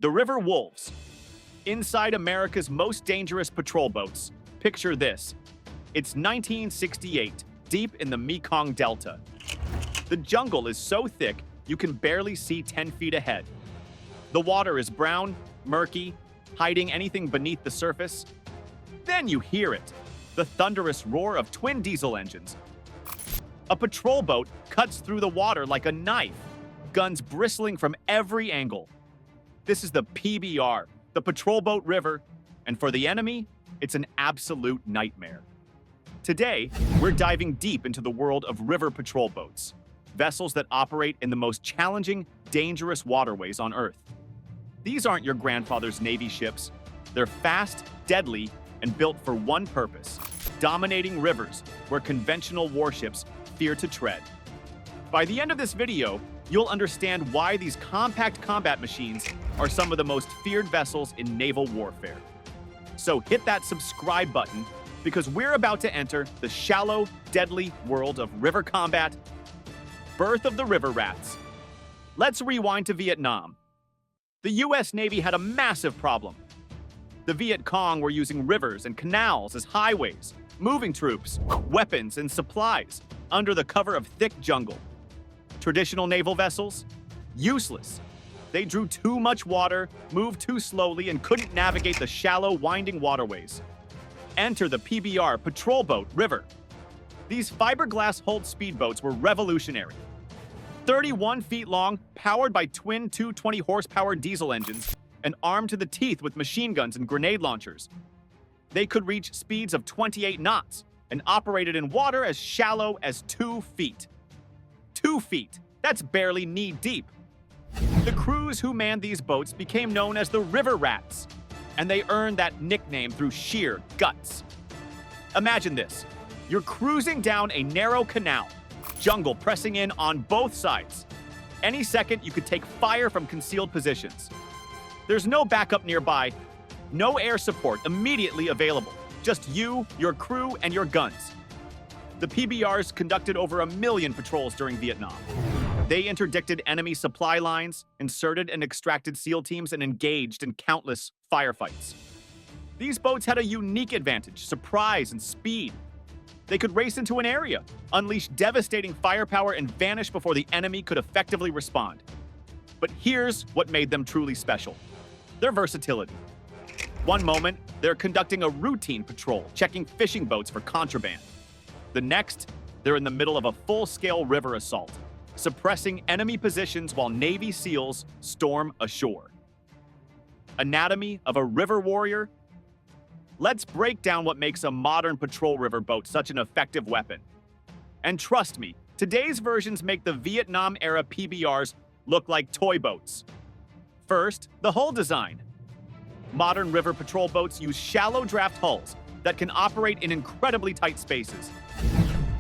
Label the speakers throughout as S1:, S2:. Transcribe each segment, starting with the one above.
S1: The River Wolves. Inside America's most dangerous patrol boats. Picture this. It's 1968, deep in the Mekong Delta. The jungle is so thick, you can barely see 10 feet ahead. The water is brown, murky, hiding anything beneath the surface. Then you hear it, the thunderous roar of twin diesel engines. A patrol boat cuts through the water like a knife, guns bristling from every angle. This is the PBR, the Patrol Boat River, and for the enemy, it's an absolute nightmare. Today, we're diving deep into the world of river patrol boats, vessels that operate in the most challenging, dangerous waterways on Earth. These aren't your grandfather's Navy ships. They're fast, deadly, and built for one purpose: dominating rivers where conventional warships fear to tread. By the end of this video, you'll understand why these compact combat machines are some of the most feared vessels in naval warfare. So hit that subscribe button, because we're about to enter the shallow, deadly world of river combat, birth of the river rats. Let's rewind to Vietnam. The US Navy had a massive problem. The Viet Cong were using rivers and canals as highways, moving troops, weapons, and supplies under the cover of thick jungle. Traditional naval vessels? Useless. They drew too much water, moved too slowly, and couldn't navigate the shallow, winding waterways. Enter the PBR Patrol Boat River. These fiberglass-hulled speedboats were revolutionary. 31 feet long, powered by twin 220-horsepower diesel engines, and armed to the teeth with machine guns and grenade launchers. They could reach speeds of 28 knots and operated in water as shallow as 2 feet. 2 feet! That's barely knee-deep. The crews who manned these boats became known as the River Rats, and they earned that nickname through sheer guts. Imagine this. You're cruising down a narrow canal, jungle pressing in on both sides. Any second, you could take fire from concealed positions. There's no backup nearby, no air support immediately available. Just you, your crew, and your guns. The PBRs conducted over 1 million patrols during Vietnam. They interdicted enemy supply lines, inserted and extracted SEAL teams, and engaged in countless firefights. These boats had a unique advantage: surprise and speed. They could race into an area, unleash devastating firepower, and vanish before the enemy could effectively respond. But here's what made them truly special: their versatility. One moment, they're conducting a routine patrol, checking fishing boats for contraband. The next, they're in the middle of a full-scale river assault, suppressing enemy positions while Navy SEALs storm ashore. Anatomy of a river warrior? Let's break down what makes a modern patrol river boat such an effective weapon. And trust me, today's versions make the Vietnam-era PBRs look like toy boats. First, the hull design. Modern river patrol boats use shallow draft hulls that can operate in incredibly tight spaces.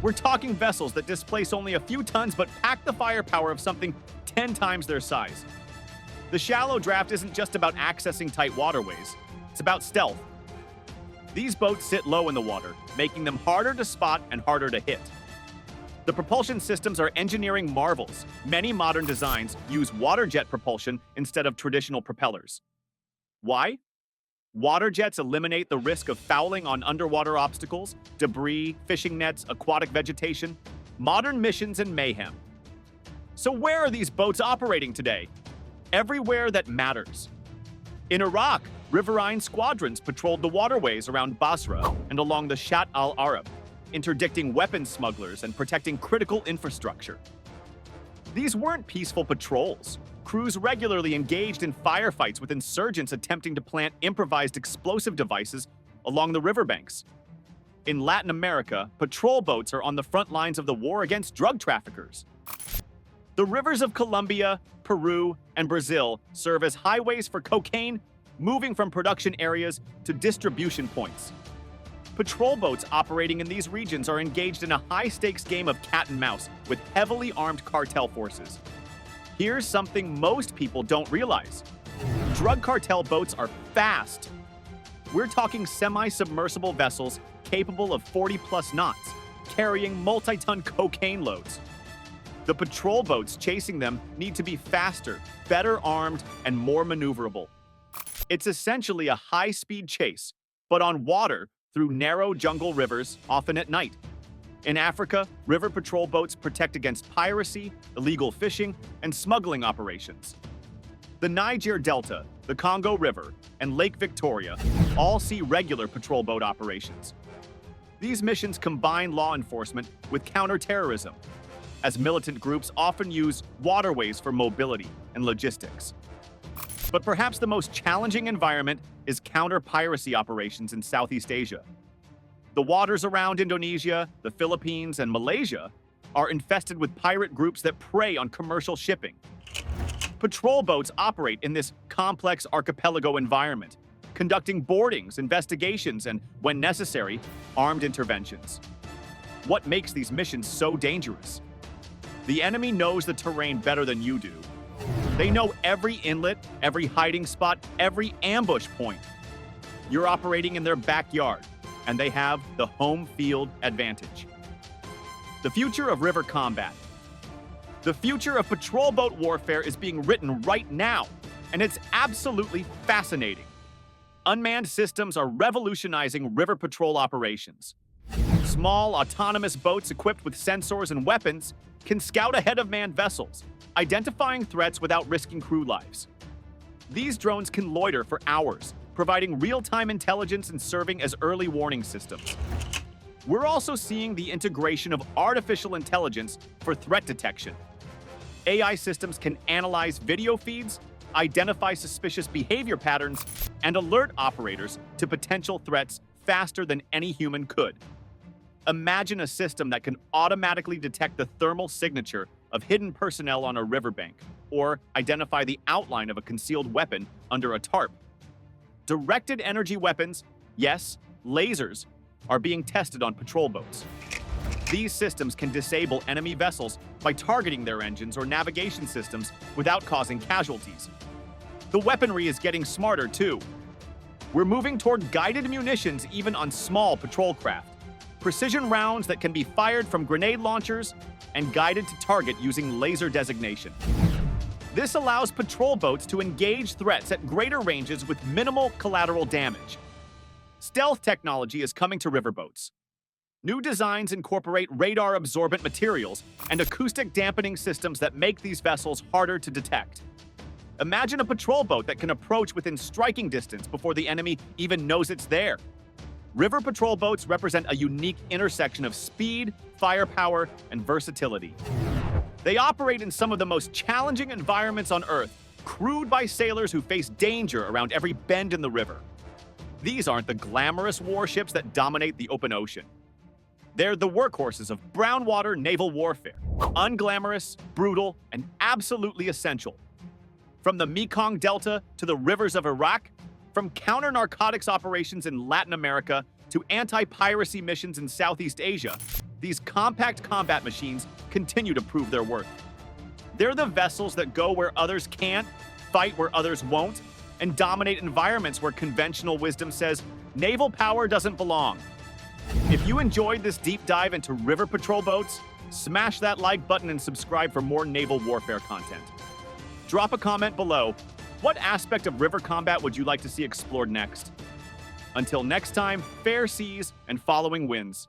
S1: We're talking vessels that displace only a few tons but pack the firepower of something 10 times their size. The shallow draft isn't just about accessing tight waterways, it's about stealth. These boats sit low in the water, making them harder to spot and harder to hit. The propulsion systems are engineering marvels. Many modern designs use water jet propulsion instead of traditional propellers. Why? Water jets eliminate the risk of fouling on underwater obstacles, debris, fishing nets, aquatic vegetation, modern missions, and mayhem. So where are these boats operating today? Everywhere that matters. In Iraq, Riverine squadrons patrolled the waterways around Basra and along the Shatt al-Arab, interdicting weapons smugglers and protecting critical infrastructure. These weren't peaceful patrols. Crews regularly engaged in firefights with insurgents attempting to plant improvised explosive devices along the riverbanks. In Latin America, patrol boats are on the front lines of the war against drug traffickers. The rivers of Colombia, Peru, and Brazil serve as highways for cocaine, moving from production areas to distribution points. Patrol boats operating in these regions are engaged in a high-stakes game of cat and mouse with heavily armed cartel forces. Here's something most people don't realize. Drug cartel boats are fast. We're talking semi-submersible vessels capable of 40-plus knots, carrying multi-ton cocaine loads. The patrol boats chasing them need to be faster, better armed, and more maneuverable. It's essentially a high-speed chase, but on water through narrow jungle rivers, often at night. In Africa, river patrol boats protect against piracy, illegal fishing, and smuggling operations. The Niger Delta, the Congo River, and Lake Victoria all see regular patrol boat operations. These missions combine law enforcement with counterterrorism, as militant groups often use waterways for mobility and logistics. But perhaps the most challenging environment is counter-piracy operations in Southeast Asia. The waters around Indonesia, the Philippines, and Malaysia are infested with pirate groups that prey on commercial shipping. Patrol boats operate in this complex archipelago environment, conducting boardings, investigations, and, when necessary, armed interventions. What makes these missions so dangerous? The enemy knows the terrain better than you do. They know every inlet, every hiding spot, every ambush point. You're operating in their backyard, and they have the home field advantage. The future of river combat. The future of patrol boat warfare is being written right now, and it's absolutely fascinating. Unmanned systems are revolutionizing river patrol operations. Small, autonomous boats equipped with sensors and weapons can scout ahead of manned vessels, identifying threats without risking crew lives. These drones can loiter for hours, providing real-time intelligence and serving as early warning systems. We're also seeing the integration of artificial intelligence for threat detection. AI systems can analyze video feeds, identify suspicious behavior patterns, and alert operators to potential threats faster than any human could. Imagine a system that can automatically detect the thermal signature of hidden personnel on a riverbank, or identify the outline of a concealed weapon under a tarp. Directed energy weapons, yes, lasers, are being tested on patrol boats. These systems can disable enemy vessels by targeting their engines or navigation systems without causing casualties. The weaponry is getting smarter too. We're moving toward guided munitions even on small patrol craft. Precision rounds that can be fired from grenade launchers and guided to target using laser designation. This allows patrol boats to engage threats at greater ranges with minimal collateral damage. Stealth technology is coming to riverboats. New designs incorporate radar-absorbent materials and acoustic dampening systems that make these vessels harder to detect. Imagine a patrol boat that can approach within striking distance before the enemy even knows it's there. River patrol boats represent a unique intersection of speed, firepower, and versatility. They operate in some of the most challenging environments on Earth, crewed by sailors who face danger around every bend in the river. These aren't the glamorous warships that dominate the open ocean. They're the workhorses of brown-water naval warfare, unglamorous, brutal, and absolutely essential. From the Mekong Delta to the rivers of Iraq, from counter-narcotics operations in Latin America to anti-piracy missions in Southeast Asia, these compact combat machines continue to prove their worth. They're the vessels that go where others can't, fight where others won't, and dominate environments where conventional wisdom says naval power doesn't belong. If you enjoyed this deep dive into river patrol boats, smash that like button and subscribe for more naval warfare content. Drop a comment below. What aspect of river combat would you like to see explored next? Until next time, fair seas and following winds.